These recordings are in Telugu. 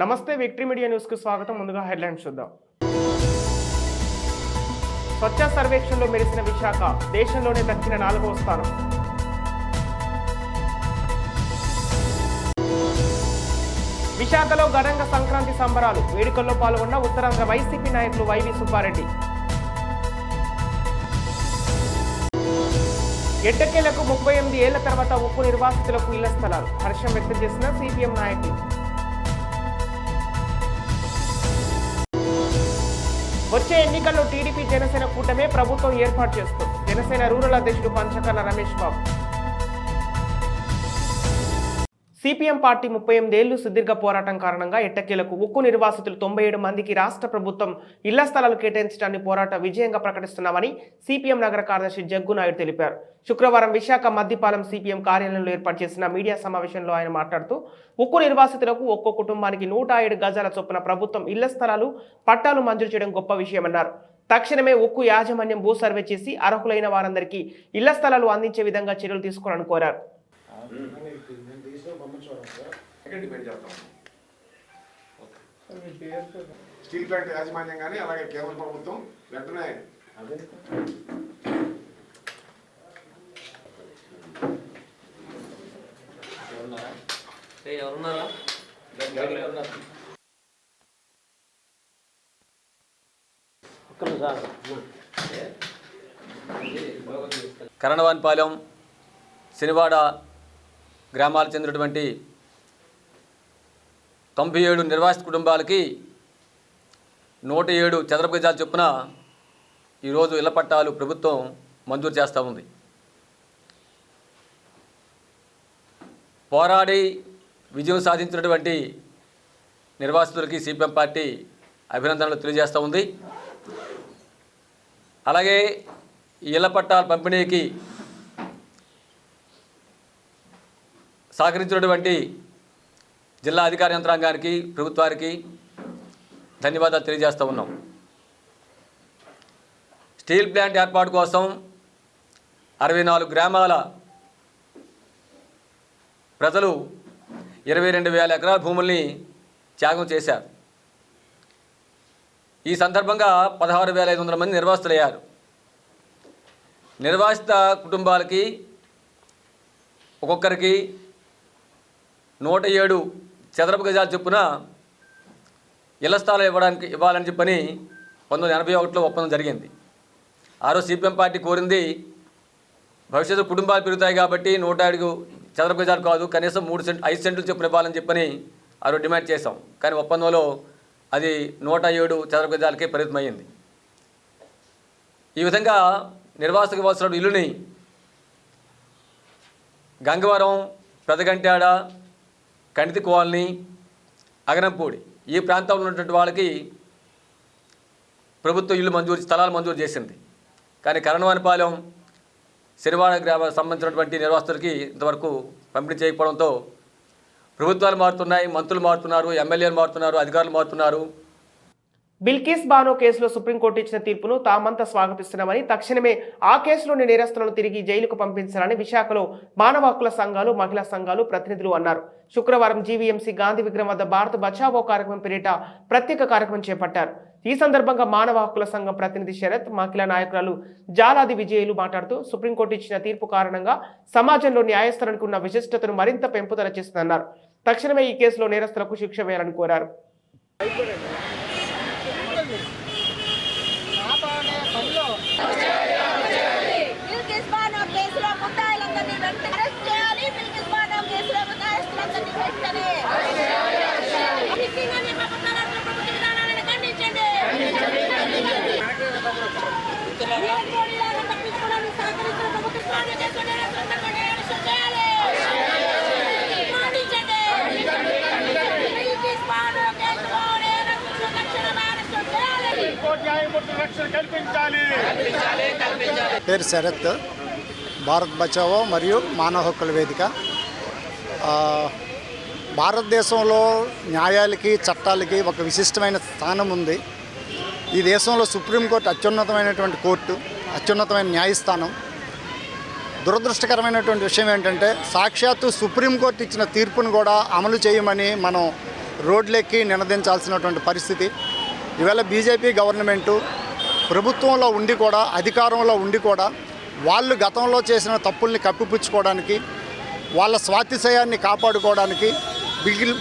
నమస్తే విక్టరీ మీడియా న్యూస్ కు స్వాగతం. ముందుగా హెడ్లైన్స్ చూద్దాం. స్వచ్ఛ సర్వేక్షణలో మెరిసిన విశాఖ దేశంలోనే దక్కిన 4వ స్థానం. విశాఖలో ఘనంగా సంక్రాంతి సంబరాలు. వేడుకల్లో పాల్గొన్న ఉత్తరాంధ్ర వైసీపీ నాయకులు వైవి సుబ్బారెడ్డి. ఎట్టకేలకు 38 ఏళ్ల తర్వాత ఉక్కు నిర్వాసితులకు ఇళ్ల స్థలాలు. హర్షం వ్యక్తం చేసిన సిపిఎం నాయకులు. వచ్చే ఎన్నికల్లో టీడీపీ జనసేన కూటమే ప్రభుత్వం ఏర్పాటు చేస్తుంది. జనసేన రూరల్ అధ్యక్షుడు పంచకర్ల రమేష్ బాబు. సిపిఎం పార్టీ 38 ఏళ్లు సుదీర్ఘ పోరాటం కారణంగా ఎట్టకేలకు ఉక్కు నిర్వాసితులు 97 మందికి రాష్ట్ర ప్రభుత్వం ఇళ్ల స్థలాలు కేటాయించడాన్ని పోరాట విజయంగా ప్రకటిస్తున్నామని సిపిఎం నగర కార్యదర్శి జగ్గు నాయుడు తెలిపారు. శుక్రవారం విశాఖ మద్దిపాలెం సిపిఎం కార్యాలయంలో ఏర్పాటు చేసిన మీడియా సమావేశంలో ఆయన మాట్లాడుతూ ఉక్కు నిర్వాసితులకు ఒక్కో కుటుంబానికి 107 గజాల చొప్పున ప్రభుత్వం ఇళ్ల స్థలాలు పట్టాలు మంజూరు చేయడం గొప్ప విషయమన్నారు. తక్షణమే ఉక్కు యాజమాన్యం భూ సర్వే చేసి అర్హులైన వారందరికీ ఇళ్ల స్థలాలు అందించే విధంగా చర్యలు తీసుకోవాలని కోరారు. స్టీల్ ప్లాంట్ యాజమాన్యం కానీ అలాగే కేంద్ర ప్రభుత్వం వెంటనే కరణవానిపాలెం శనివాడ గ్రామాలకు చెందినటువంటి 97 నిర్వాసిత కుటుంబాలకి 107 చదరపు గజాల చొప్పున ఈరోజు ఇళ్ల పట్టాలు ప్రభుత్వం మంజూరు చేస్తూ ఉంది. పోరాడి విజయం సాధించినటువంటి నిర్వాసితులకి సిపిఎం పార్టీ అభినందనలు తెలియజేస్తూ ఉంది. అలాగే ఈ ఇళ్ల పట్టాల పంపిణీకి సహకరించినటువంటి జిల్లా అధికార యంత్రాంగానికి ప్రభుత్వానికి ధన్యవాదాలు తెలియజేస్తూ ఉన్నాం. స్టీల్ ప్లాంట్ ఏర్పాటు కోసం 64 గ్రామాల ప్రజలు 22,000 ఎకరాల భూముల్ని త్యాగం చేశారు. ఈ సందర్భంగా 16,500 మంది నిర్వాసితులయ్యారు. నిర్వాసిత కుటుంబాలకి ఒక్కొక్కరికి 107 చదరపు గజాల చొప్పున ఇళ్ల స్థలాలు ఇవ్వాలని చెప్పని 1981లో ఒప్పందం జరిగింది. ఆ రోజు సిపిఎం పార్టీ కోరింది భవిష్యత్తు కుటుంబాలు పెరుగుతాయి కాబట్టి 107 చదరపు గజాలు కాదు, కనీసం 5 సెంట్లు చొప్పున ఇవ్వాలని చెప్పని ఆ రోజు డిమాండ్ చేశాం. కానీ ఒప్పందంలో అది 107 చదరపు గజాలకే పరిమితమైంది. ఈ విధంగా నిర్వాసితకు ఇవ్వాల్సిన ఇల్లుని గంగవరం, పెదగంట్యాడ, కణితి కాలనీ, అగనంపూడి ఈ ప్రాంతంలో ఉన్నటువంటి వాళ్ళకి ప్రభుత్వం స్థలాలు మంజూరు చేసింది. కానీ కరణవానిపాలెం శనివాడ గ్రామానికి సంబంధించినటువంటి నిర్వాసితులకి ఇంతవరకు పంపిణీ చేయకపోవడంతో ప్రభుత్వాలు మారుతున్నాయి, మంత్రులు మారుతున్నారు, ఎమ్మెల్యేలు మారుతున్నారు, అధికారులు మారుతున్నారు. బిల్కిస్ బానో కేసులో సుప్రీంకోర్టు ఇచ్చిన తీర్పును తామంతా స్వాగతిస్తున్నామని, తక్షణమే ఆ కేసులోని నేరస్తులను తిరిగి జైలుకు పంపించాలని విశాఖలో మానవ హక్కుల సంఘాలు, మహిళా సంఘాలు ప్రతినిధులు అన్నారు. శుక్రవారం జీవీఎంసీ గాంధీ విగ్రహం వద్ద భారత్ బచావో కార్యక్రమం పేరిట ప్రత్యేక కార్యక్రమం చేపట్టారు. ఈ సందర్భంగా మానవ హక్కుల సంఘం ప్రతినిధి శరత్, మహిళా నాయకురాలు జాలాది విజయులు మాట్లాడుతూ సుప్రీంకోర్టు ఇచ్చిన తీర్పు కారణంగా సమాజంలో న్యాయస్థానానికి ఉన్న విశిష్టతను మరింత పెంపుదల చేస్తుందన్నారు. తక్షణమే ఈ కేసులో నేరస్తులకు శిక్ష వేయాలని కోరారు. పేరు శరత్, భారత్ బచావో మరియు మానవ హక్కుల వేదిక. భారతదేశంలో న్యాయాలకి, చట్టాలకి ఒక విశిష్టమైన స్థానం ఉంది. ఈ దేశంలో సుప్రీంకోర్టు అత్యున్నతమైనటువంటి కోర్టు, అత్యున్నతమైన న్యాయస్థానం. దురదృష్టకరమైనటువంటి విషయం ఏంటంటే సాక్షాత్తు సుప్రీంకోర్టు ఇచ్చిన తీర్పును కూడా అమలు చేయమని మనం రోడ్లెక్కి నినదించాల్సినటువంటి పరిస్థితి. ఈవేళ బీజేపీ గవర్నమెంటు ప్రభుత్వంలో ఉండి కూడా, అధికారంలో ఉండి కూడా వాళ్ళు గతంలో చేసిన తప్పుల్ని కప్పిపుచ్చుకోవడానికి, వాళ్ళ స్వాతిశయాన్ని కాపాడుకోవడానికి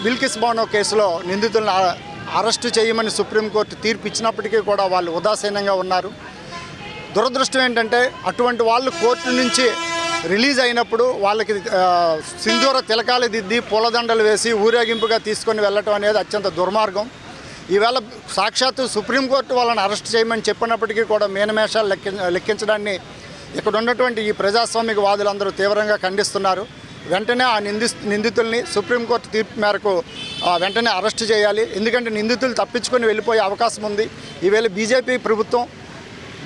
బిల్కిస్ బానో కేసులో నిందితులను అరెస్టు చేయమని సుప్రీంకోర్టు తీర్పు ఇచ్చినప్పటికీ కూడా వాళ్ళు ఉదాసీనంగా ఉన్నారు. దురదృష్టం ఏంటంటే అటువంటి వాళ్ళు కోర్టు నుంచి రిలీజ్ అయినప్పుడు వాళ్ళకి సింధూర తిలకాలు దిద్ది పూలదండలు వేసి ఊరేగింపుగా తీసుకొని వెళ్ళటం అనేది అత్యంత దుర్మార్గం. ఈవేళ సాక్షాత్తు సుప్రీంకోర్టు వాళ్ళని అరెస్ట్ చేయమని చెప్పినప్పటికీ కూడా మీనమేషాలు లెక్కించడాన్ని ఇక్కడ ఉన్నటువంటి ఈ ప్రజాస్వామిక వాదులందరూ తీవ్రంగా ఖండిస్తున్నారు. వెంటనే ఆ నిందితుల్ని సుప్రీంకోర్టు తీర్పు మేరకు వెంటనే అరెస్ట్ చేయాలి. ఎందుకంటే నిందితులు తప్పించుకొని వెళ్ళిపోయే అవకాశం ఉంది. ఈవేళ బీజేపీ ప్రభుత్వం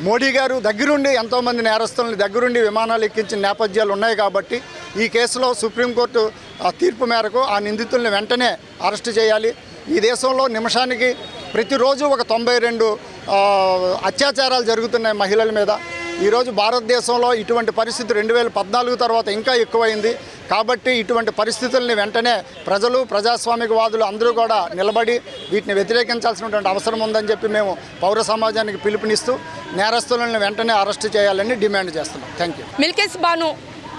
మోడీ గారు దగ్గరుండి ఎంతోమంది నేరస్తులను దగ్గరుండి విమానాలు ఎక్కించిన నేపథ్యాలు ఉన్నాయి కాబట్టి ఈ కేసులో సుప్రీంకోర్టు తీర్పు మేరకు ఆ నిందితుల్ని వెంటనే అరెస్ట్ చేయాలి. ఈ దేశంలో నిమిషానికి ప్రతిరోజు ఒక 92 అత్యాచారాలు జరుగుతున్నాయి మహిళల మీద. ఈరోజు భారతదేశంలో ఇటువంటి పరిస్థితి 2014 తర్వాత ఇంకా ఎక్కువైంది. కాబట్టి ఇటువంటి పరిస్థితుల్ని వెంటనే ప్రజలు, ప్రజాస్వామికవాదులు అందరూ కూడా నిలబడి వీటిని వ్యతిరేకించాల్సినటువంటి అవసరం ఉందని చెప్పి మేము పౌర సమాజానికి పిలుపునిస్తూ నేరస్తులను వెంటనే అరెస్ట్ చేయాలని డిమాండ్ చేస్తున్నాం. Thank you. బిల్కిస్ బాను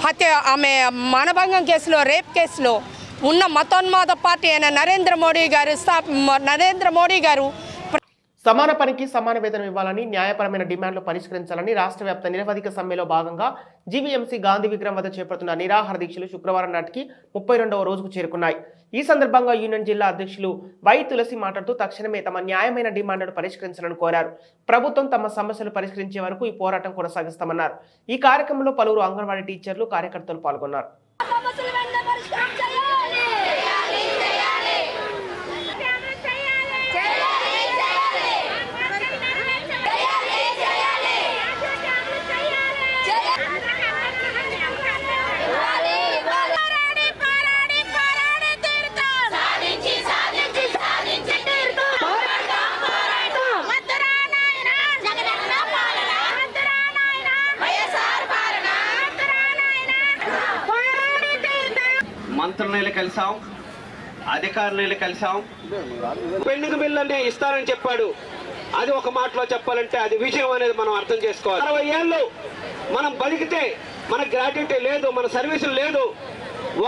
హత్య, ఆమె మానభంగం కేసులో, రేప్ కేసులో ఉన్న మతోన్మాద పార్టీ అయిన నరేంద్ర మోడీ గారు సమాన పనికి సమాన వేతనం ఇవ్వాలని, న్యాయపరమైన డిమాండ్లు పరిష్కరించాలని రాష్ట్ర వ్యాప్త నిరవధిక సమ్మెలో భాగంగా జీవీఎంసీ గాంధీ విగ్రహం వద్ద చేపడుతున్న నిరాహార దీక్షలు శుక్రవారం నాటికి 32వ రోజుకు చేరుకున్నాయి. ఈ సందర్భంగా యూనియన్ జిల్లా అధ్యక్షులు వై తులసి మాట్లాడుతూ తక్షణమే తమ న్యాయమైన డిమాండ్లను పరిష్కరించాలని కోరారు. ప్రభుత్వం తమ సమస్యలు పరిష్కరించే వరకు ఈ పోరాటం కొనసాగిస్తామన్నారు. ఈ కార్యక్రమంలో పలువురు అంగన్వాడీ టీచర్లు, కార్యకర్తలు పాల్గొన్నారు. మంత్రులను కలిసాం, అధికారులను కలిసాం. పెండింగ్ బిల్ అనే ఇస్తారని చెప్పాడు. అది ఒక మాటలో చెప్పాలంటే అది విజయం అనేది మనం అర్థం చేసుకోవాలి. 60 ఏళ్ళు మనం బతికితే మన గ్రాట్యుటీ లేదు, మన సర్వీసులు లేదు.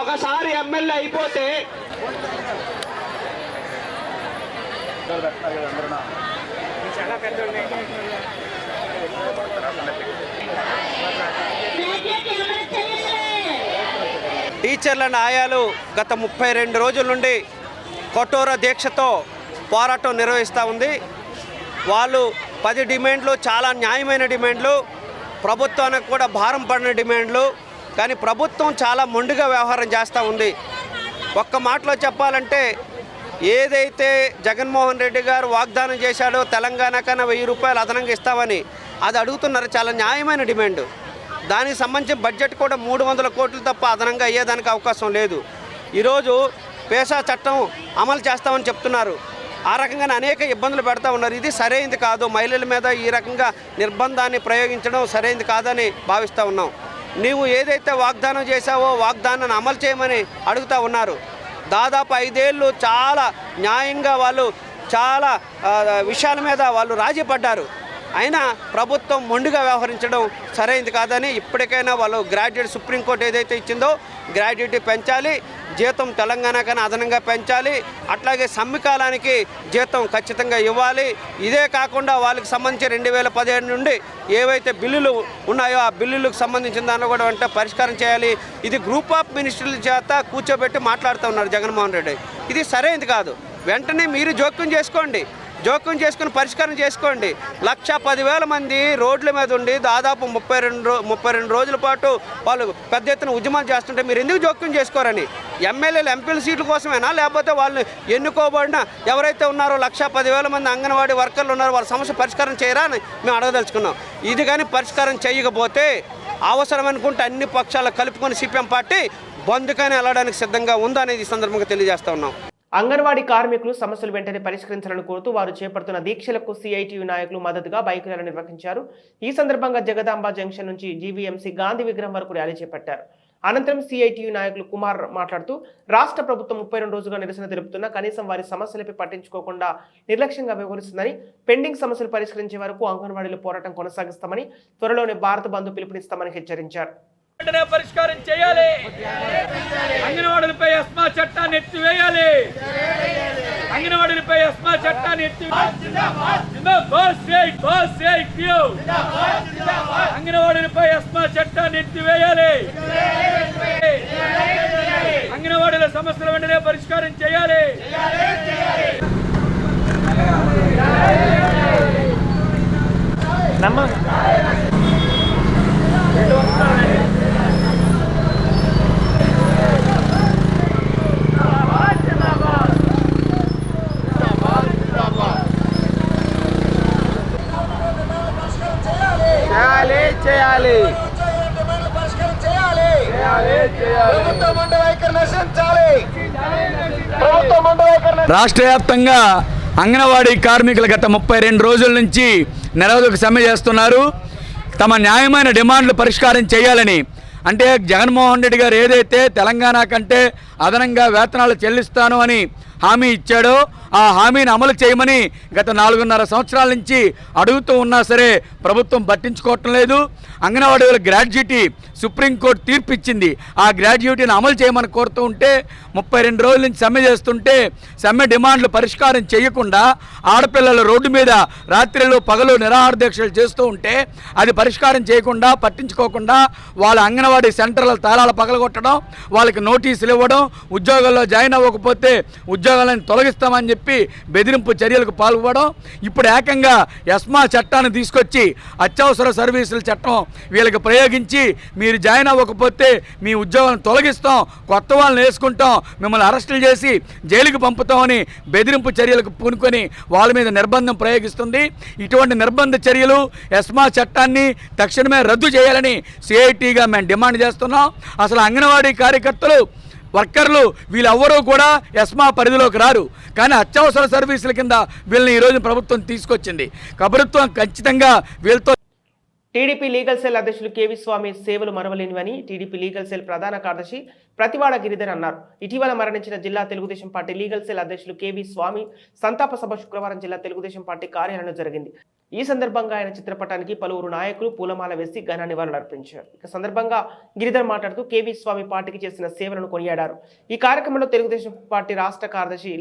ఒకసారి ఎమ్మెల్యే అయిపోతే టీచర్ల ఆయాలు గత 32 రోజుల నుండి కఠోర దీక్షతో పోరాటం నిర్వహిస్తూ ఉంది. వాళ్ళు 10 డిమాండ్లు, చాలా న్యాయమైన డిమాండ్లు, ప్రభుత్వానికి కూడా భారం పడిన డిమాండ్లు. కానీ ప్రభుత్వం చాలా మొండిగా వ్యవహారం చేస్తూ ఉంది. ఒక్క మాటలో చెప్పాలంటే ఏదైతే జగన్మోహన్ రెడ్డి గారు వాగ్దానం చేశాడో తెలంగాణ కన్నా 1000 రూపాయలు అదనంగా ఇస్తామని, అది అడుగుతున్నారు. చాలా న్యాయమైన డిమాండ్. దానికి సంబంధించిన బడ్జెట్ కూడా 300 కోట్లు తప్ప అదనంగా అయ్యేదానికి అవకాశం లేదు. ఈరోజు పేసా చట్టం అమలు చేస్తామని చెప్తున్నారు. ఆ రకంగానే అనేక ఇబ్బందులు పెడతా ఉన్నారు. ఇది సరైనది కాదు. మహిళల మీద ఈ రకంగా నిర్బంధాన్ని ప్రయోగించడం సరైనది కాదని భావిస్తూ ఉన్నాం. నీవు ఏదైతే వాగ్దానం చేశావో వాగ్దానాన్ని అమలు చేయమని అడుగుతూ ఉన్నారు. దాదాపు 5 ఏళ్ళు చాలా న్యాయంగా వాళ్ళు చాలా విషయాల మీద వాళ్ళు రాజీ పడ్డారు. అయినా ప్రభుత్వం మొండిగా వ్యవహరించడం సరైనది కాదని ఇప్పటికైనా వాళ్ళు గ్రాడ్యుయేట్, సుప్రీంకోర్టు ఏదైతే ఇచ్చిందో గ్రాడ్యుయేటీ పెంచాలి, జీతం తెలంగాణ కన్నా అదనంగా పెంచాలి, అట్లాగే సమ్మె కాలానికి జీతం ఖచ్చితంగా ఇవ్వాలి. ఇదే కాకుండా వాళ్ళకి సంబంధించి 2017 నుండి ఏవైతే బిల్లులు ఉన్నాయో ఆ బిల్లులకు సంబంధించిన దానిలో కూడా వెంటనే పరిష్కారం చేయాలి. ఇది గ్రూప్ ఆఫ్ మినిస్టర్ల చేత కూర్చోబెట్టి మాట్లాడుతూ ఉన్నారు జగన్మోహన్ రెడ్డి. ఇది సరైనది కాదు. వెంటనే మీరు జోక్యం చేసుకుని పరిష్కారం చేసుకోండి. 1,10,000 మంది రోడ్ల మీద ఉండి దాదాపు 32 రోజుల పాటు వాళ్ళు పెద్ద ఎత్తున ఉద్యమాలు చేస్తుంటే మీరు ఎందుకు జోక్యం చేసుకోరని, ఎమ్మెల్యేలు, ఎంపీల సీట్ల కోసమేనా, లేకపోతే వాళ్ళు ఎన్నుకోబడిన ఎవరైతే ఉన్నారో 1,10,000 మంది అంగన్వాడీ వర్కర్లు ఉన్నారో వాళ్ళ సమస్య పరిష్కారం చేయరా అని మేము అడగదలుచుకున్నాం. ఇది కానీ పరిష్కారం చేయకపోతే అవసరం అనుకుంటే అన్ని పక్షాలు కలుపుకొని సిపిఎం పార్టీ బంద్కని వెళ్ళడానికి సిద్ధంగా ఉందనేది ఈ సందర్భంగా తెలియజేస్తా ఉన్నాం. అంగన్వాడీ కార్మికులు సమస్యలు వెంటనే పరిష్కరించాలని కోరుతూ వారు చేపడుతున్న దీక్షలకు సిఐటియు నాయకులు మద్దతుగా బైక్ ర్యాలీ నిర్వహించారు. ఈ సందర్భంగా జగదాంబ జంక్షన్ నుంచి జీవీఎంసీ గాంధీ విగ్రహం వరకు ర్యాలీ చేపట్టారు. అనంతరం సిఐటియు నాయకులు కుమార్ మాట్లాడుతూ రాష్ట్ర ప్రభుత్వం 32 రోజులుగా నిరసన తెలుపుతున్నా కనీసం వారి సమస్యలపై పట్టించుకోకుండా నిర్లక్ష్యంగా వ్యవహరిస్తుందని, పెండింగ్ సమస్యలు పరిష్కరించే వరకు అంగన్వాడీలో పోరాటం కొనసాగిస్తామని, త్వరలోనే భారత్ బంద్ పిలుపునిస్తామని హెచ్చరించారు. పరిష్కారం చేయాలి. అంగన్వాడీలపై ఎస్మా చట్టాన్ని ఎత్తివేయాలి. అంగన్వాడీలపై ఎస్మా చట్టాన్ని అంగన్వాడీలపై ఎస్మా చట్టాన్ని ఎత్తివేయాలి. అంగన్వాడీల సమస్యల వెంటనే పరిష్కారం చేయాలి. రాష్ట్ర వ్యాప్తంగా అంగన్వాడీ కార్మికులు గత 32 రోజుల నుంచి నిరవధిక సమ్మె చేస్తున్నారు. తమ న్యాయమైన డిమాండ్లు పరిష్కారం చేయాలని, అంటే జగన్మోహన్ రెడ్డి గారు ఏదైతే తెలంగాణ కంటే అదనంగా వేతనాలు చెల్లిస్తాను అని హామీ ఇచ్చాడో ఆ హామీని అమలు చేయమని గత 4.5 సంవత్సరాల నుంచి అడుగుతూ ఉన్నా సరే ప్రభుత్వం పట్టించుకోవటం లేదు. అంగన్వాడీల గ్రాడ్యుయేటీ సుప్రీంకోర్టు తీర్పు ఇచ్చింది. ఆ గ్రాడ్యుయేటీని అమలు చేయమని కోరుతూ ఉంటే 32 రోజుల నుంచి సమ్మె చేస్తుంటే సమ్మె డిమాండ్లు పరిష్కారం చేయకుండా ఆడపిల్లలు రోడ్డు మీద రాత్రిలో పగలు నిరాహార దీక్షలు చేస్తూ ఉంటే అది పరిష్కారం చేయకుండా పట్టించుకోకుండా వాళ్ళ అంగన్వాడీ సెంటర్ల తాళాలు పగలగొట్టడం, వాళ్ళకి నోటీసులు ఇవ్వడం, ఉద్యోగాల్లో జాయిన్ అవ్వకపోతే ఉద్యోగాలను తొలగిస్తామని చెప్పి బెదిరింపు చర్యలకు పాల్గొనడం, ఇప్పుడు ఏకంగా ఎస్మా చట్టాన్ని తీసుకొచ్చి అత్యవసర సర్వీసుల చట్టం వీళ్ళకి ప్రయోగించి మీరు జాయిన్ అవ్వకపోతే మీ ఉద్యోగాలను తొలగిస్తాం, కొత్త వాళ్ళని వేసుకుంటాం, మిమ్మల్ని అరెస్టులు చేసి జైలుకి పంపుతామని బెదిరింపు చర్యలకు పూనుకొని వాళ్ళ మీద నిర్బంధం ప్రయోగిస్తుంది. ఇటువంటి నిర్బంధ చర్యలు ఎస్మా చట్టాన్ని తక్షణమే రద్దు చేయాలని సిఐటిగా మేము డిమాండ్ చేస్తున్నాం. అసలు అంగన్వాడీ కార్యకర్తలు వర్కర్లు వీళ్ళెవ్వరూ కూడా ఎస్మా పరిధిలోకి రారు, కానీ అత్యవసర సర్వీసుల కింద వీళ్ళని ఈరోజు ప్రభుత్వం తీసుకొచ్చింది. ప్రభుత్వం ఖచ్చితంగా వీళ్ళతో టీడీపీ లీగల్ సెల్ అధ్యక్షులు కేవీ స్వామి సేవలు మరవలేనివని టీడీపీ లీగల్ సెల్ ప్రధాన కార్యదర్శి ప్రతివాడ గిరిధర్ అన్నారు. ఇటీవల మరణించిన జిల్లా తెలుగుదేశం పార్టీ లీగల్ సెల్ అధ్యక్షులు కేవీ స్వామి సంతాప సభ శుక్రవారం జిల్లా తెలుగుదేశం పార్టీ కార్యాలయంలో జరిగింది. ఈ సందర్భంగా ఆయన చిత్రపటానికి పలువురు నాయకులు పూలమాల వేసి ఘన నివాళులర్పించారు. ఈ సందర్భంగా గిరిధర్ మాట్లాడుతూ కేవీ స్వామి పార్టీకి చేసిన సేవలను కొనియాడారు. ఈ కార్యక్రమంలో తెలుగుదేశం పార్టీ రాష్ట్ర కార్యదర్శి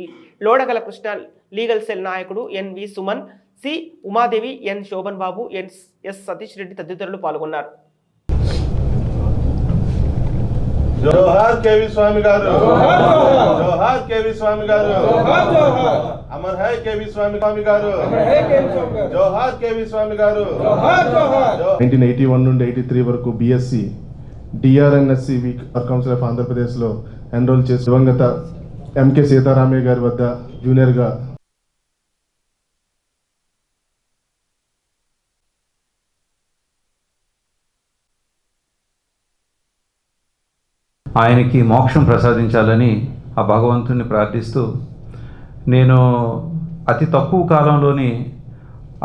లోడగల కృష్ణ, లీగల్ సెల్ నాయకుడు ఎన్వి సుమన్, సి ఉమాదేవి, ఎన్ శోభన్ బాబు, ఎస్ సతీష్ రెడ్డి తదితరులు పాల్గొన్నారు. జోహార్ కేవీ స్వామి గారు, జోహార్ కేవీ స్వామి గారు, అమర్ హై కేవీ స్వామి గారు, జోహార్ కేవీ స్వామి గారు. 1981 నుండి 83 వరకు బిఎస్సి డిఆర్ఎన్ఎస్సి వర్క్ కౌన్సిల్ ఆఫ్ ఆంధ్రప్రదేశ్లో ఎన్రోల్ చేసి దివంగత ఎంకే సీతారామయ్య గారి వద్ద జూనియర్గా ఆయనకి మోక్షం ప్రసాదించాలని ఆ భగవంతుని ప్రార్థిస్తూ, నేను అతి తక్కువ కాలంలోని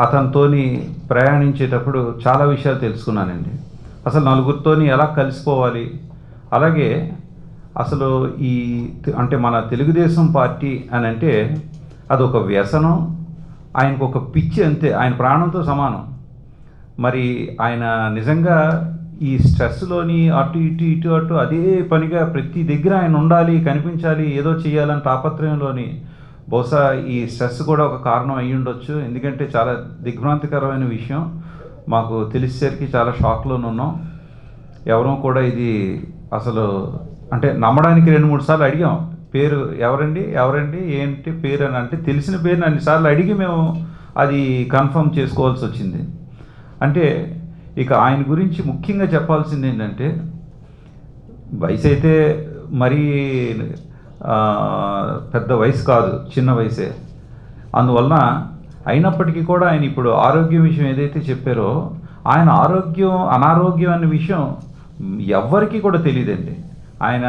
అతనితోని ప్రయాణించేటప్పుడు చాలా విషయాలు తెలుసుకున్నానండి. అసలు నలుగురితోని ఎలా కలిసిపోవాలి, అలాగే అసలు అంటే మన తెలుగుదేశం పార్టీ అని అంటే అదొక వ్యసనం, ఆయనకు ఒక పిచ్చి అంతే, ఆయన ప్రాణంతో సమానం. మరి ఆయన నిజంగా ఈ స్ట్రెస్లోని అటు ఇటు ఇటు అటు అదే పనిగా ప్రతి దగ్గర ఆయన ఉండాలి, కనిపించాలి, ఏదో చేయాలని తాపత్రయంలోని బహుశా ఈ స్ట్రెస్ కూడా ఒక కారణం అయ్యి ఉండొచ్చు. ఎందుకంటే చాలా దిగ్భ్రాంతికరమైన విషయం, మాకు తెలిసేసరికి చాలా షాక్లోనే ఉన్నాం. ఎవరూ కూడా ఇది అసలు అంటే నమ్మడానికి 2-3 సార్లు అడిగాం, పేరు ఎవరండి ఏంటి పేరు అని. అంటే తెలిసిన పేరుని అన్నిసార్లు అడిగి మేము అది కన్ఫర్మ్ చేసుకోవాల్సి వచ్చింది. అంటే ఇక ఆయన గురించి ముఖ్యంగా చెప్పాల్సింది ఏంటంటే, వయసు అయితే మరీ పెద్ద వయసు కాదు, చిన్న వయసే. అందువలన అయినప్పటికీ కూడా ఆయన ఇప్పుడు ఆరోగ్యం విషయం ఏదైతే చెప్పారో, ఆయన అనారోగ్యం అనే విషయం ఎవ్వరికీ కూడా తెలియదండి. ఆయన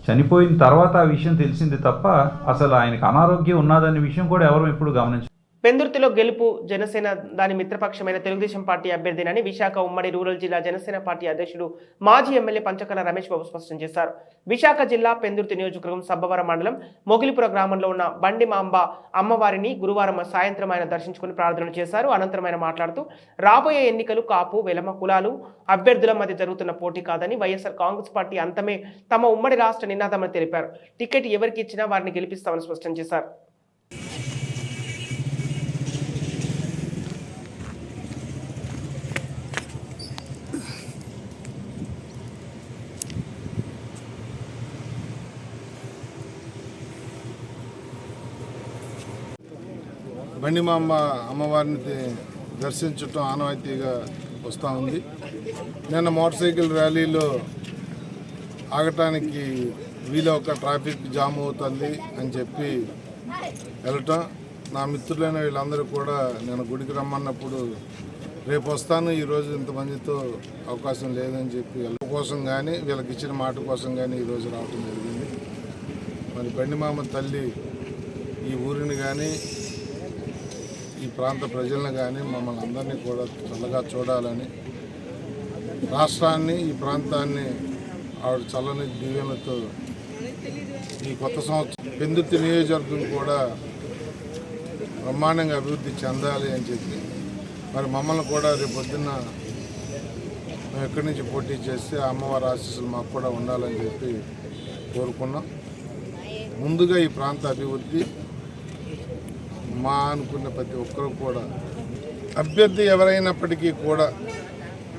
చనిపోయిన తర్వాత ఆ విషయం తెలిసింది తప్ప అసలు ఆయనకు అనారోగ్యం ఉన్నదనే విషయం కూడా ఎవరు ఎప్పుడు గమనించారు. పెందుర్తిలో గెలుపు జనసేన దాని మిత్రపక్షమైన తెలుగుదేశం పార్టీ అభ్యర్థినని విశాఖ ఉమ్మడి రూరల్ జిల్లా జనసేన పార్టీ అధ్యక్షుడు మాజీ ఎమ్మెల్యే పంచకల రమేష్ బాబు స్పష్టం చేశారు. విశాఖ జిల్లా పెందుర్తి నియోజకవర్గం సబ్బవరం మండలం మొగిలిపుర గ్రామంలో ఉన్న బండి మాంబ అమ్మవారిని గురువారం సాయంత్రం ఆయన దర్శించుకుని ప్రార్థనలు చేశారు. అనంతరం ఆయన మాట్లాడుతూ రాబోయే ఎన్నికలు కాపు వెలమ కులాలు అభ్యర్థుల మధ్య జరుగుతున్న పోటీ కాదని వైఎస్ఆర్ కాంగ్రెస్ పార్టీ అంతమే తమ ఉమ్మడి రాష్ట్ర నినాదమని తెలిపారు. టికెట్ ఎవరికి ఇచ్చినా వారిని గెలిపిస్తామని స్పష్టం చేశారు. బండిమాంబ అమ్మవారిని దర్శించటం ఆనవాయితీగా వస్తూ ఉంది. నిన్న మోటార్ సైకిల్ ర్యాలీలో ఆగటానికి వీలొక ట్రాఫిక్ జామ్ అవుతుంది అని చెప్పి వెళ్ళటం, నా మిత్రులైన వీళ్ళందరూ కూడా నేను గుడికి రమ్మన్నప్పుడు రేపు వస్తాను, ఈరోజు ఇంతమందితో అవకాశం లేదని చెప్పి వీళ్ళ కోసం కానీ వీళ్ళకి ఇచ్చిన మాట కోసం కానీ ఈరోజు రావటం జరిగింది. మరి బండిమాంబ తల్లి ఈ ఊరిని కానీ ఈ ప్రాంత ప్రజలను కానీ మమ్మల్ని అందరినీ కూడా చల్లగా చూడాలని, రాష్ట్రాన్ని ఈ ప్రాంతాన్ని ఆవిడ చల్లని దీవెనలతో ఈ కొత్త సంవత్సరం పెందుర్తి నియోజకవర్గం కూడా బ్రహ్మాండంగా అభివృద్ధి చెందాలి అని చెప్పి మరి మమ్మల్ని కూడా రేపు పొద్దున్న మేము ఎక్కడి నుంచి పోటీ చేస్తే అమ్మవారి ఆశీస్సులు మాకు కూడా ఉండాలని చెప్పి కోరుకున్నాం. ముందుగా ఈ ప్రాంత అభివృద్ధి మా అనుకున్న ప్రతి ఒక్కరు కూడా అభ్యర్థి ఎవరైనప్పటికీ కూడా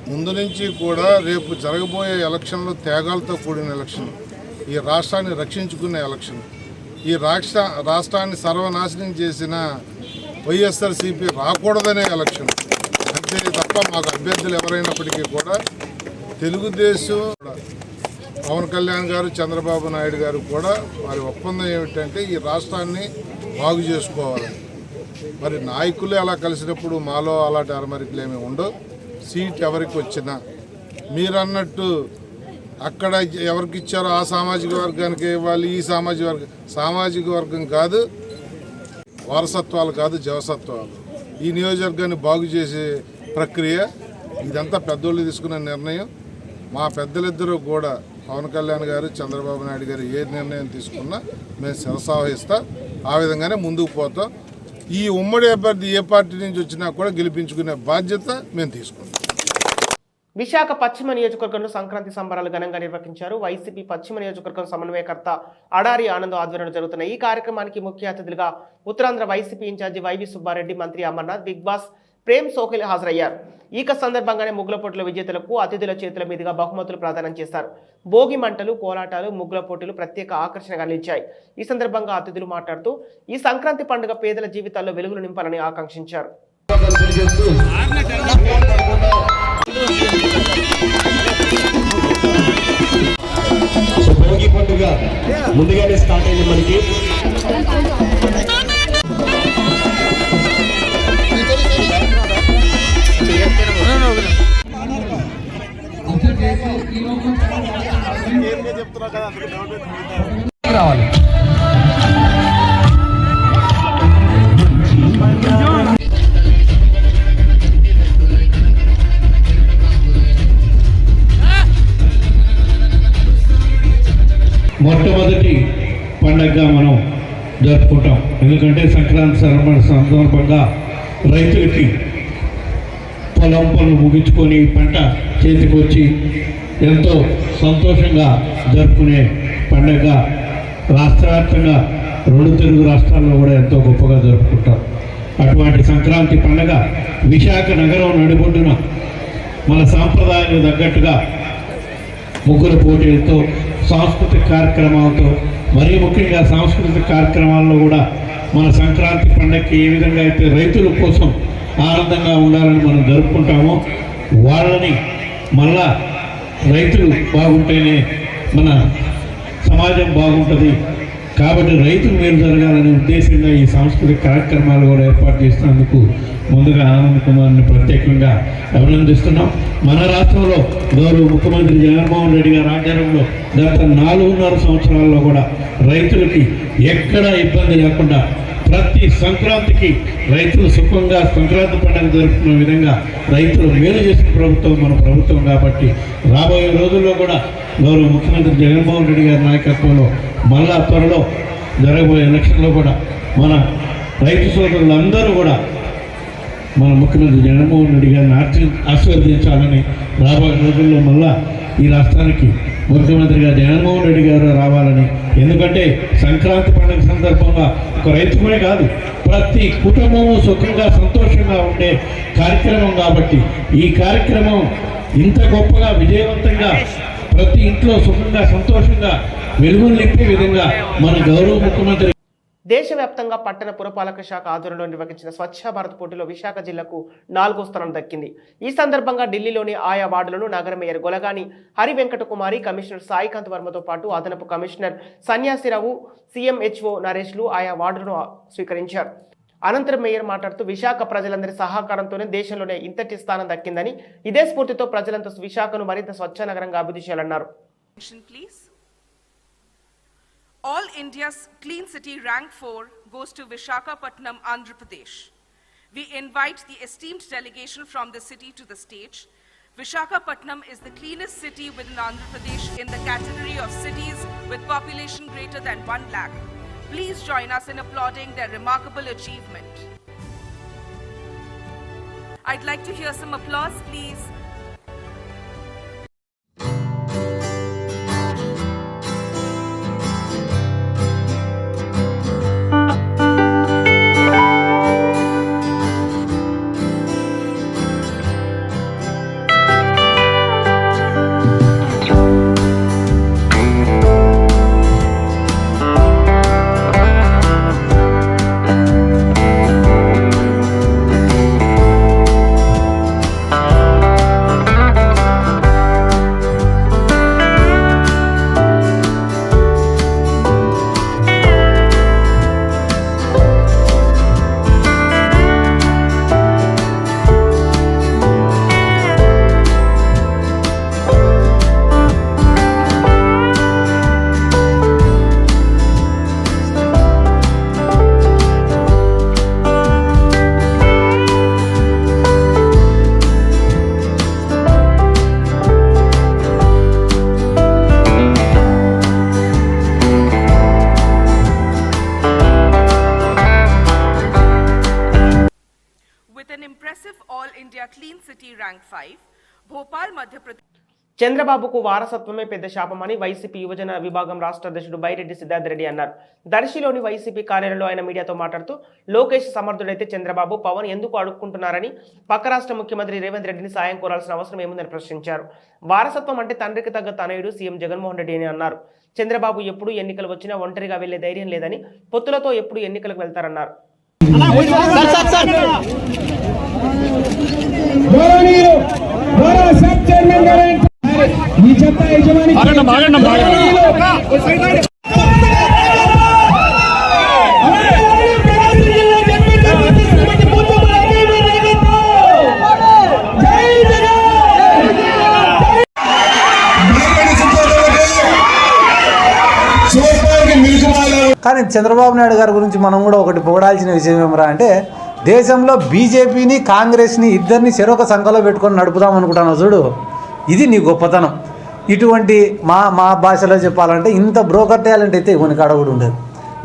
ముందు నుంచి కూడా రేపు జరగబోయే ఎలక్షన్లో త్యాగాలతో కూడిన ఎలక్షన్, ఈ రాష్ట్రాన్ని రక్షించుకునే ఎలక్షన్, ఈ రాష్ట్రాన్ని సర్వనాశనం చేసిన వైఎస్ఆర్సీపీ రాకూడదనే ఎలక్షన్. అంతే తప్ప మాకు అభ్యర్థులు ఎవరైనప్పటికీ కూడా తెలుగుదేశం పవన్ కళ్యాణ్ గారు చంద్రబాబు నాయుడు గారు కూడా వారి ఒప్పందం ఏమిటంటే ఈ రాష్ట్రాన్ని బాగు చేసుకోవాలి. మరి నాయకులు అలా కలిసినప్పుడు మాలో అలాంటి అరమరికలు ఏమి ఉండవు. సీట్ ఎవరికి వచ్చినా మీరన్నట్టు అక్కడ ఎవరికి ఇచ్చారో ఆ సామాజిక వర్గానికి ఇవ్వాలి, ఈ సామాజిక వర్గం కాదు, వారసత్వాలు కాదు, జవసత్వాలు. ఈ నియోజకవర్గాన్ని బాగు చేసే ప్రక్రియ ఇదంతా పెద్దోళ్ళు తీసుకున్న నిర్ణయం. మా పెద్దలిద్దరూ కూడా పవన్ కళ్యాణ్ గారు చంద్రబాబు నాయుడు గారు ఏ నిర్ణయం తీసుకున్నా మేము శిరసావహిస్తాం. ఆ విధంగానే ముందుకు పోతాం. ఈ ఉమ్మడి అభ్యర్థి ఏ పార్టీ నుంచి వచ్చినా కూడా గెలిపించుకునే బాధ్యత మేము తీసుకుంటాం. విశాఖ పశ్చిమ నియోజకవర్గంలో సంక్రాంతి సంబరాలు ఘనంగా నిర్వహించారు. వైసీపీ పశ్చిమ నియోజకవర్గం సమన్వయకర్త అడారి ఆనంద్ ఆధ్వర్యంలో జరుగుతున్న ఈ కార్యక్రమానికి ముఖ్య అతిథులుగా ఉత్తరాంధ్ర వైసీపీ ఇన్ఛార్జి వైవి సుబ్బారెడ్డి, మంత్రి అమర్నాథ్, బిగ్ బాస్ ప్రేమ్ సోహిల్ హాజరయ్యారు. ఈ సందర్భంగానే ముగ్గుల పోటీల విజేతలకు అతిథుల చేతుల మీదుగా బహుమతులు ప్రదానం చేశారు. భోగి మంటలు, కోలాటాలు, ముగ్గుల పోటీలు ప్రత్యేక ఆకర్షణగా నిలిచాయి. ఈ సందర్భంగా అతిథులు మాట్లాడుతూ ఈ సంక్రాంతి పండుగ పేదల జీవితాల్లో వెలుగులు నింపాలని ఆకాంక్షించారు. భోగి పండుగ ముందుగానే స్టార్ట్ అయింది మనకి. రావాలి మొట్టమొదటి పండగగా మనం జరుపుకుంటాం. ఎందుకంటే సంక్రాంతి సందర్భంగా రైతులకి పొలం పనులు ముగించుకొని పంట చేతికి వచ్చి ఎంతో సంతోషంగా జరుపుకునే పండగ రాష్ట్ర వ్యాప్తంగా 2 తెలుగు రాష్ట్రాల్లో కూడా ఎంతో గొప్పగా జరుపుకుంటాం. అటువంటి సంక్రాంతి పండగ విశాఖ నగరం నడిబొడ్డున మన సాంప్రదాయానికి తగ్గట్టుగా ముగ్గుల పోటీలతో, సాంస్కృతిక కార్యక్రమాలతో, మరీ ముఖ్యంగా సాంస్కృతిక కార్యక్రమాల్లో కూడా మన సంక్రాంతి పండగకి ఏ విధంగా అయితే రైతుల కోసం ఆనందంగా ఉండాలని మనం జరుపుకుంటామో, వాళ్ళని మళ్ళా రైతులు బాగుంటేనే మన సమాజం బాగుంటుంది. కాబట్టి రైతులు మేలు జరగాలనే ఉద్దేశంగా ఈ సాంస్కృతిక కార్యక్రమాలు కూడా ఏర్పాటు చేసినందుకు ముందుగా ఆనంద్ కుమార్ని ప్రత్యేకంగా అభినందిస్తున్నాం. మన రాష్ట్రంలో గౌరవ ముఖ్యమంత్రి జగన్మోహన్ రెడ్డి గారి ఆధ్వర్యంలో గత 4.5 సంవత్సరాల్లో కూడా రైతులకి ఎక్కడ ఇబ్బంది లేకుండా ప్రతి సంక్రాంతికి రైతులు సుఖంగా సంక్రాంతి పండుగ జరుపుకునే విధంగా రైతులు మేలు చేసిన ప్రభుత్వం మన ప్రభుత్వం కాబట్టి రాబోయే రోజుల్లో కూడా గౌరవ ముఖ్యమంత్రి జగన్మోహన్ రెడ్డి గారి నాయకత్వంలో మళ్ళా త్వరలో జరగబోయే ఎలక్షన్లో కూడా మన రైతు సోదరులందరూ కూడా మన ముఖ్యమంత్రి జగన్మోహన్ రెడ్డి గారిని ఆశీర్వదించాలని రాబోయే రోజుల్లో మళ్ళా ఈ రాష్ట్రానికి ముఖ్యమంత్రిగా జగన్మోహన్ రెడ్డి గారు రావాలని. ఎందుకంటే సంక్రాంతి పండుగ సందర్భంగా ఒక రైతుకునే కాదు, ప్రతి కుటుంబము సుఖంగా సంతోషంగా ఉండే కార్యక్రమం కాబట్టి ఈ కార్యక్రమం ఇంత గొప్పగా విజయవంతంగా ప్రతి ఇంట్లో సుఖంగా సంతోషంగా వెలుగులు నింపే విధంగా మన గౌరవ ముఖ్యమంత్రి. దేశవ్యాప్తంగా పట్టణ పురపాలక శాఖ ఆధ్వర్యంలో నిర్వహించిన స్వచ్ఛ భారత్ పోటీలో విశాఖ జిల్లాకు 4వ స్థానం దక్కింది. ఈ సందర్భంగా ఢిల్లీలోని ఆయా వార్డులను నగర మేయర్ గొలగాని హరి వెంకటకుమారి, కమిషనర్ సాయికాంత్ వర్మతో పాటు అదనపు కమిషనర్ సన్యాసిరావు, CMHO నరేష్లు ఆయా వార్డులను స్వీకరించారు. అనంతరం మేయర్ మాట్లాడుతూ విశాఖ ప్రజలందరి సహకారంతోనే దేశంలోనే ఇంతటి స్థానం దక్కిందని, ఇదే స్ఫూర్తితో ప్రజలంతా విశాఖను మరింత స్వచ్ఛ నగరంగా అభివృద్ధి చేయాలన్నారు. All India's Clean City Rank 4 goes to Visakhapatnam, Andhra Pradesh. We invite the esteemed delegation from the city to the stage. Visakhapatnam is the cleanest city within Andhra Pradesh in the category of cities with population greater than 1 lakh. Please join us in applauding their remarkable achievement. I'd like to hear some applause, please. Clean City Rank 5, Bhopal, Madhya Pradesh. చంద్రబాబుకు వారసత్వమే పెద్ద శాపమని వైసీపీ యువజన విభాగం రాష్ట్ర అధ్యక్షుడు బైరెడ్డి సిద్ధార్థ రెడ్డి అన్నారు. దర్శిలోని వైసీపీ కార్యాలయంలో ఆయన మీడియాతో మాట్లాడుతూ లోకేష్ సమర్థుడైతే చంద్రబాబు, పవన్ ఎందుకు అడుక్కుంటున్నారని, పక్క రాష్ట్ర ముఖ్యమంత్రి రేవంత్ రెడ్డిని సాయం కోరాల్సిన అవసరం ఏముందని ప్రశ్నించారు. వారసత్వం అంటే తండ్రికి తగ్గ తనయుడు సీఎం జగన్మోహన్ రెడ్డి అని అన్నారు. చంద్రబాబు ఎప్పుడు ఎన్నికలు వచ్చినా ఒంటరిగా వెళ్లే ధైర్యం లేదని, పొత్తులతో ఎప్పుడు ఎన్నికలకు వెళ్తారన్నారు. కానీ చంద్రబాబు నాయుడు గారి గురించి మనం కూడా ఒకటి పొగడాల్సిన విషయం ఏమరా అంటే, దేశంలో బీజేపీని కాంగ్రెస్ని ఇద్దరిని చెరొక సంఖలో పెట్టుకొని నడుపుదాం అనుకుంటాను చూడు, ఇది నీ గొప్పతనం. ఇటువంటి మా భాషలో చెప్పాలంటే ఇంత బ్రోకర్ టాలెంట్ అయితే కొన్ని కాడ కూడా ఉండదు.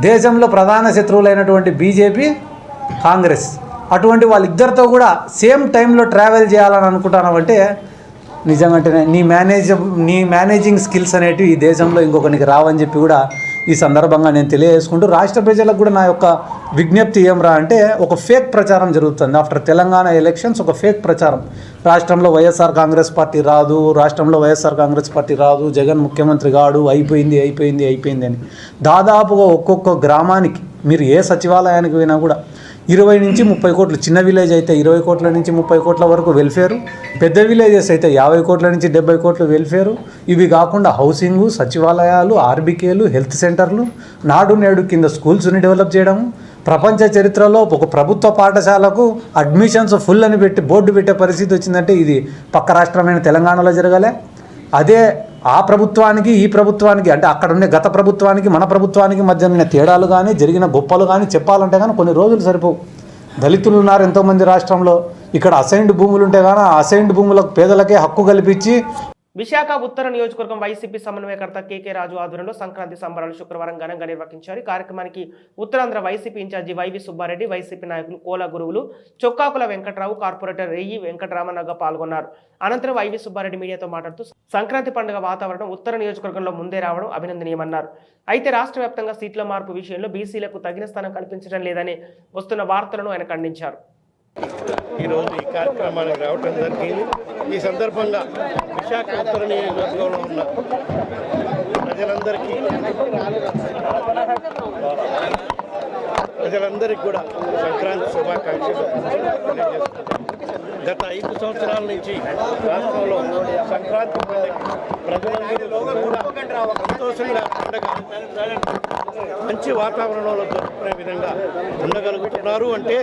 దేశంలో ప్రధాన శత్రువులైనటువంటి బీజేపీ, కాంగ్రెస్, అటువంటి వాళ్ళిద్దరితో కూడా సేమ్ టైంలో ట్రావెల్ చేయాలని అనుకుంటానంటే నిజంగానే నీ మేనేజింగ్ స్కిల్స్ అనేటివి ఈ దేశంలో ఇంకొకరికి రావని చెప్పి కూడా ఈ సందర్భంగా నేను తెలియజేసుకుంటూ, రాష్ట్ర ప్రజలకు కూడా నా యొక్క విజ్ఞప్తి ఏమరా అంటే, ఒక ఫేక్ ప్రచారం జరుగుతుంది. ఆఫ్టర్ తెలంగాణ ఎలక్షన్స్ ఒక ఫేక్ ప్రచారం, రాష్ట్రంలో వైఎస్ఆర్ కాంగ్రెస్ పార్టీ రాదు, జగన్ ముఖ్యమంత్రి కాడు, అయిపోయింది అని. దాదాపుగా ఒక్కొక్క గ్రామానికి మీరు ఏ సచివాలయానికి పోయినా కూడా 20 నుంచి 30 కోట్లు, చిన్న విలేజ్ అయితే 20 కోట్ల నుంచి 30 కోట్ల వరకు వెల్ఫేరు, పెద్ద విలేజెస్ అయితే 50 కోట్ల నుంచి 70 కోట్లు వెల్ఫేరు. ఇవి కాకుండా హౌసింగు, సచివాలయాలు, ఆర్బీకేలు, హెల్త్ సెంటర్లు, నాడు నేడు కింద స్కూల్స్ని డెవలప్ చేయడము, ప్రపంచ చరిత్రలో ఒక ప్రభుత్వ పాఠశాలకు అడ్మిషన్స్ ఫుల్ అని బోర్డు పెట్టే పరిస్థితి వచ్చిందంటే ఇది పక్క రాష్ట్రమైన తెలంగాణలో జరగాలి. అదే ఆ ప్రభుత్వానికి ఈ ప్రభుత్వానికి అంటే అక్కడ ఉండే గత ప్రభుత్వానికి మన ప్రభుత్వానికి మధ్య ఉన్న తేడాలు కానీ జరిగిన గొప్పలు కానీ చెప్పాలంటే కానీ కొన్ని రోజులు సరిపోవు. దళితులు ఉన్నారు ఎంతోమంది రాష్ట్రంలో. ఇక్కడ అసైన్డ్ భూములు ఉంటే కానీ ఆ అసైన్డ్ భూములకు పేదలకే హక్కు కల్పించి. విశాఖ ఉత్తర నియోజకవర్గం వైసీపీ సమన్వయకర్త కేకే రాజు ఆధ్వర్యంలో సంక్రాంతి సంబరాలు శుక్రవారం ఘనంగా నిర్వహించారు. ఈ కార్యక్రమానికి ఉత్తరాంధ్ర వైసీపీ ఇన్ఛార్జి వైవి సుబ్బారెడ్డి, వైసీపీ నాయకులు కోల గురువులు, చొక్కాకుల వెంకట్రావు, కార్పొరేటర్ రెయ్యి వెంకటరామన్నగా పాల్గొన్నారు. అనంతరం వైవి సుబ్బారెడ్డి మీడియాతో మాట్లాడుతూ సంక్రాంతి పండుగ వాతావరణం ఉత్తర నియోజకవర్గంలో ముందే రావడం అభినందనీయమన్నారు. అయితే రాష్ట్ర వ్యాప్తంగా సీట్ల మార్పు విషయంలో బీసీలకు తగిన స్థానం కల్పించడం లేదని వస్తున్న వార్తలను ఆయన ఖండించారు. ఈరోజు ఈ కార్యక్రమానికి రావటం జరిగింది. ఈ సందర్భంగా విశాఖ ఉత్తర నియోజకవర్గంలో ఉన్న ప్రజలందరికీ కూడా సంక్రాంతి శుభాకాంక్షలు తెలియజేస్తున్నాం. గత 5 సంవత్సరాల నుంచి రాష్ట్రంలో సంక్రాంతి పండుగ ప్రజలందరూ కూడా సంతోషంగా పండుగ మంచి వాతావరణంలో జరుపుకునే విధంగా ఉండగలుగుతున్నారు. అంటే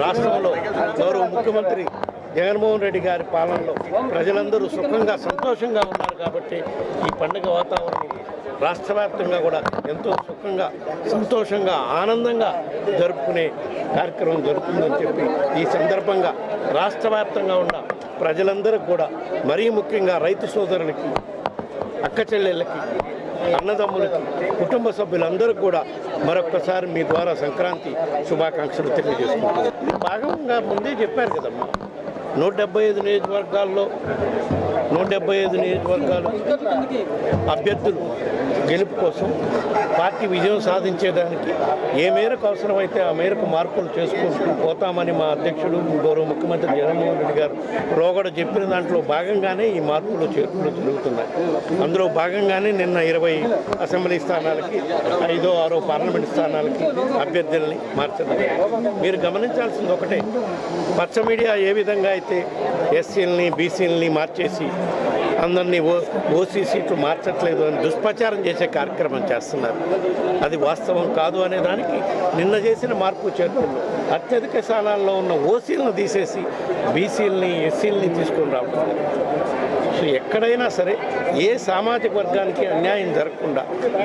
రాష్ట్రంలో గౌరవ ముఖ్యమంత్రి జగన్మోహన్ రెడ్డి గారి పాలనలో ప్రజలందరూ సుఖంగా సంతోషంగా ఉన్నారు. కాబట్టి ఈ పండుగ వాతావరణం రాష్ట్ర వ్యాప్తంగా కూడా ఎంతో సుఖంగా సంతోషంగా ఆనందంగా జరుపుకునే కార్యక్రమం జరుగుతుందని చెప్పి ఈ సందర్భంగా రాష్ట్ర వ్యాప్తంగా ఉన్న ప్రజలందరూ కూడా మరీ ముఖ్యంగా రైతు సోదరులకి, అక్క చెల్లెళ్ళకి, అన్నదమ్ములకి, కుటుంబ సభ్యులందరూ కూడా మరొక్కసారి మీ ద్వారా సంక్రాంతి శుభాకాంక్షలు తెలియజేసుకుంటున్నారు. భాగంగా ముందే చెప్పారు కదమ్మా, 175 నియోజకవర్గాల్లో 175 నియోజకవర్గాలు అభ్యర్థులు గెలుపు కోసం పార్టీ విజయం సాధించేదానికి ఏ మేరకు అవసరమైతే ఆ మేరకు మార్పులు చేసుకుంటూ పోతామని మా అధ్యక్షుడు గౌరవ ముఖ్యమంత్రి జగన్మోహన్ రెడ్డి గారు లోగడ చెప్పిన దాంట్లో భాగంగానే ఈ మార్పులు చేర్పులు జరుగుతున్నాయి. అందులో భాగంగానే నిన్న 20 అసెంబ్లీ స్థానాలకి 5వ 6వ పార్లమెంట్ స్థానాలకి అభ్యర్థుల్ని మార్చడం. మీరు గమనించాల్సింది ఒకటే, పచ్చ మీడియా ఏ విధంగా అయితే ఎస్సీలని బీసీలని మార్చేసి అందరినీ ఓసీ సీట్లు మార్చట్లేదు అని దుష్ప్రచారం చేసే కార్యక్రమం చేస్తున్నారు. అది వాస్తవం కాదు అనే దానికి నిన్న చేసిన మార్పు చేర్పులు అత్యధిక స్థానాల్లో ఉన్న ఓసీలను తీసేసి బీసీలని ఎస్సీలని తీసుకొని రావడం. సో ఎక్కడైనా సరే ఏ సామాజిక వర్గానికి అన్యాయం జరగకుండా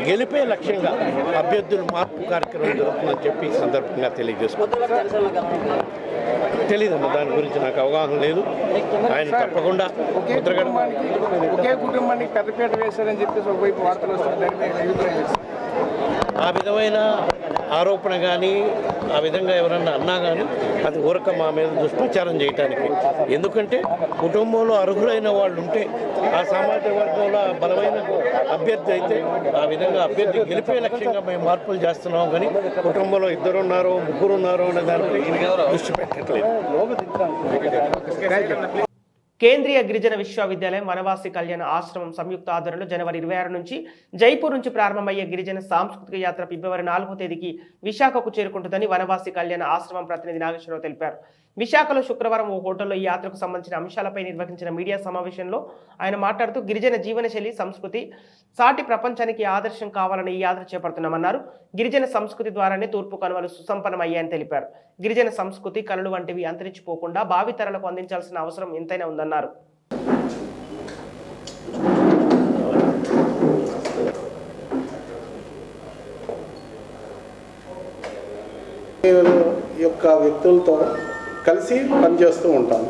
గెలిపే లక్ష్యంగా అభ్యర్థులు మార్పు కార్యక్రమం జరుగుతుందని చెప్పి ఈ సందర్భంగా తెలియజేసుకుంటున్నాను. తెలీదమ్మా, దాని గురించి నాకు అవగాహన లేదు. ఆయన తప్పకుండా ఒకే కుటుంబానికి పెద్దపీట వేశారని చెప్పేసి ఒకవైపు వార్తలు వస్తున్నాయి. ఆ విధమైన ఆరోపణ కానీ ఆ విధంగా ఎవరన్నా అన్నా కానీ అది ఊరక మా మీద దుష్ప్రచారం చేయడానికి. ఎందుకంటే కుటుంబంలో అర్హులైన వాళ్ళు ఉంటే ఆ సామాజిక వర్గంలో బలమైన అభ్యర్థి అయితే ఆ విధంగా అభ్యర్థి గెలిపే లక్ష్యంగా మేము మార్పులు చేస్తున్నాం. కానీ కుటుంబంలో 2 ఉన్నారో 3 ఉన్నారో అనే దానిపై దృష్టి పెట్టట్లేదు. కేంద్రీయ గిరిజన విశ్వవిద్యాలయం వనవాసి కళ్యాణ ఆశ్రమం సంయుక్త ఆధ్వర్యంలో జనవరి 26 నుంచి జైపూర్ నుంచి ప్రారంభమయ్యే గిరిజన సాంస్కృతిక యాత్ర ఫిబ్రవరి 4వ తేదీకి విశాఖకు చేరుకుంటుందని వనవాసి కళ్యాణ ఆశ్రమం ప్రతినిధి నాగేశ్వరరావు తెలిపారు. విశాఖలో శుక్రవారం ఓ హోటల్లో ఈ యాత్రకు సంబంధించిన అంశాలపై నిర్వహించిన మీడియా సమావేశంలో ఆయన మాట్లాడుతూ గిరిజన జీవనశైలి సంస్కృతి సాటి ప్రపంచానికి ఆదర్శం కావాలని ఈ యాత్ర చేపడుతున్నామన్నారు. గిరిజన సంస్కృతి ద్వారానే తూర్పు కనుమలు సుసంపన్నమయ్యాయని తెలిపారు. గిరిజన సంస్కృతి కళలు వంటివి అంతరించిపోకుండా భావితరాలకు అందించాల్సిన అవసరం ఎంతైనా ఉందన్నారు. యొక్క వ్యక్తులతో కలిసి పనిచేస్తూ ఉంటాను.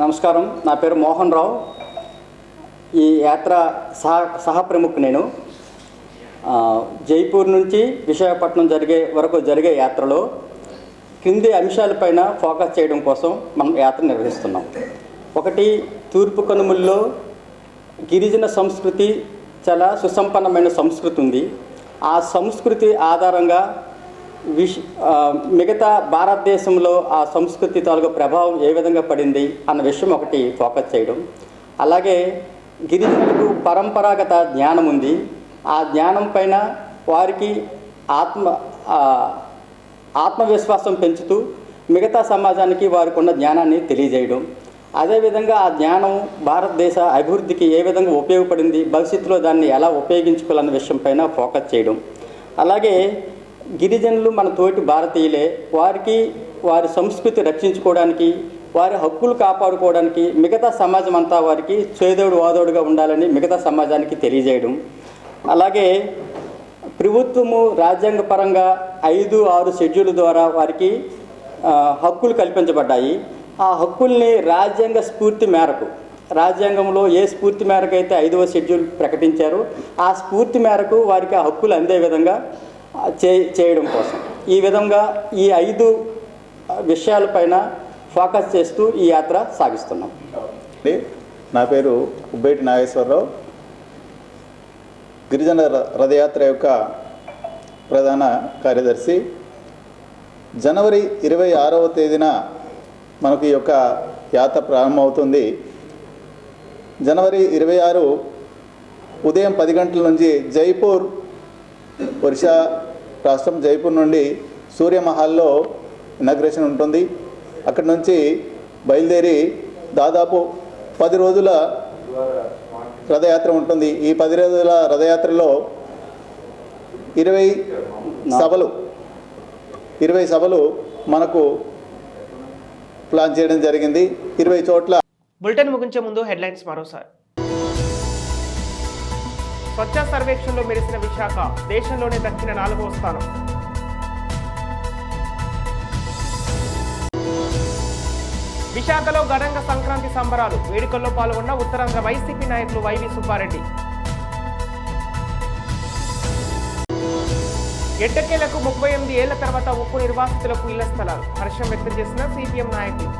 నమస్కారం, నా పేరు మోహన్ రావు. ఈ యాత్ర సహ ప్రముఖ. నేను జైపూర్ నుంచి విశాఖపట్నం జరిగే యాత్రలో కింది అంశాలపైన ఫోకస్ చేయడం కోసం మనం యాత్ర నిర్వహిస్తున్నాం. ఒకటి, తూర్పు కనుమల్లో గిరిజన సంస్కృతి చాలా సుసంపన్నమైన సంస్కృతి ఉంది. ఆ సంస్కృతి ఆధారంగా మిగతా భారతదేశంలో ఆ సంస్కృతి తాలూకు ప్రభావం ఏ విధంగా పడింది అన్న విషయం ఒకటి ఫోకస్ చేయడం. అలాగే గిరిజనులకు పరంపరాగత జ్ఞానం ఉంది. ఆ జ్ఞానం పైన వారికి ఆత్మవిశ్వాసం పెంచుతూ మిగతా సమాజానికి వారికి ఉన్న జ్ఞానాన్ని తెలియజేయడం. అదేవిధంగా ఆ జ్ఞానం భారతదేశ అభివృద్ధికి ఏ విధంగా ఉపయోగపడింది, భవిష్యత్తులో దాన్ని ఎలా ఉపయోగించుకోవాలన్న విషయం పైన ఫోకస్ చేయడం. అలాగే గిరిజనులు మన తోటి భారతీయులే. వారికి వారి సంస్కృతి రక్షించుకోవడానికి, వారి హక్కులు కాపాడుకోవడానికి మిగతా సమాజం అంతా వారికి చేదోడు వాదోడుగా ఉండాలని మిగతా సమాజానికి తెలియజేయడం. అలాగే ప్రభుత్వము రాజ్యాంగపరంగా 5-6 షెడ్యూల్ ద్వారా వారికి హక్కులు కల్పించబడ్డాయి. ఆ హక్కుల్ని రాజ్యాంగ స్ఫూర్తి మేరకు, రాజ్యాంగంలో ఏ స్ఫూర్తి మేరకు అయితే 5వ షెడ్యూల్ ప్రకటించారో ఆ స్ఫూర్తి మేరకు వారికి ఆ హక్కులు అందే విధంగా చేయడం కోసం ఈ విధంగా ఈ 5 విషయాలపైన ఫోకస్ చేస్తూ ఈ యాత్ర సాగిస్తున్నాం. నా పేరు ఉబ్బేటి నాగేశ్వరరావు. గిరిజన రథయాత్ర యొక్క ప్రధాన కార్యదర్శి. జనవరి 26వ తేదీన మనకు ఈ యొక్క యాత్ర ప్రారంభమవుతుంది. జనవరి 26 ఉదయం 10 గంటల నుంచి జైపూర్, ఒరిస్సా రాష్ట్రం జైపూర్ నుండి సూర్యమహల్లో ఇనాగ్రేషన్ ఉంటుంది. అక్కడి నుంచి బయలుదేరి దాదాపు 10 రోజుల రథయాత్ర ఉంటుంది. ఈ 10 రోజుల రథయాత్రలో 20 సభలు మనకు ప్లాన్ చేయడం జరిగింది. 20 చోట్ల. బులెటిన్ ముగించే ముందు హెడ్లైన్స్ మరోసారి. స్వచ్ఛ సర్వేక్షణలో మెరిసిన విశాఖ దేశంలోనే దక్కిన 4వ స్థానం. విశాఖలో ఘనంగా సంక్రాంతి సంబరాలు. వేడుకల్లో పాల్గొన్న ఉత్తరాంధ్ర వైసీపీ నాయకులు వైవి సుబ్బారెడ్డి. ఎట్టకేలకు 38 ఏళ్ల తర్వాత ఉక్కు నిర్వాసితులకు ఇళ్ల స్థలాలు. హర్షం వ్యక్తం చేసిన సిపిఎం నాయకులు.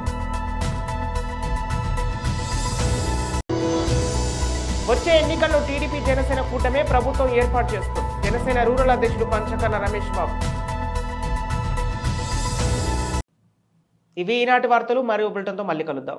వచ్చే ఎన్నికల్లో టీడీపీ జనసేన కూటమే ప్రభుత్వం ఏర్పాటు చేస్తుంది. జనసేన రూరల్ అధ్యక్షుడు పంచకర్ల రమేష్ బాబు. ఇవి ఈనాటి వార్తలు. మరియు బులెటిన్తో మళ్ళీ కలుద్దాం.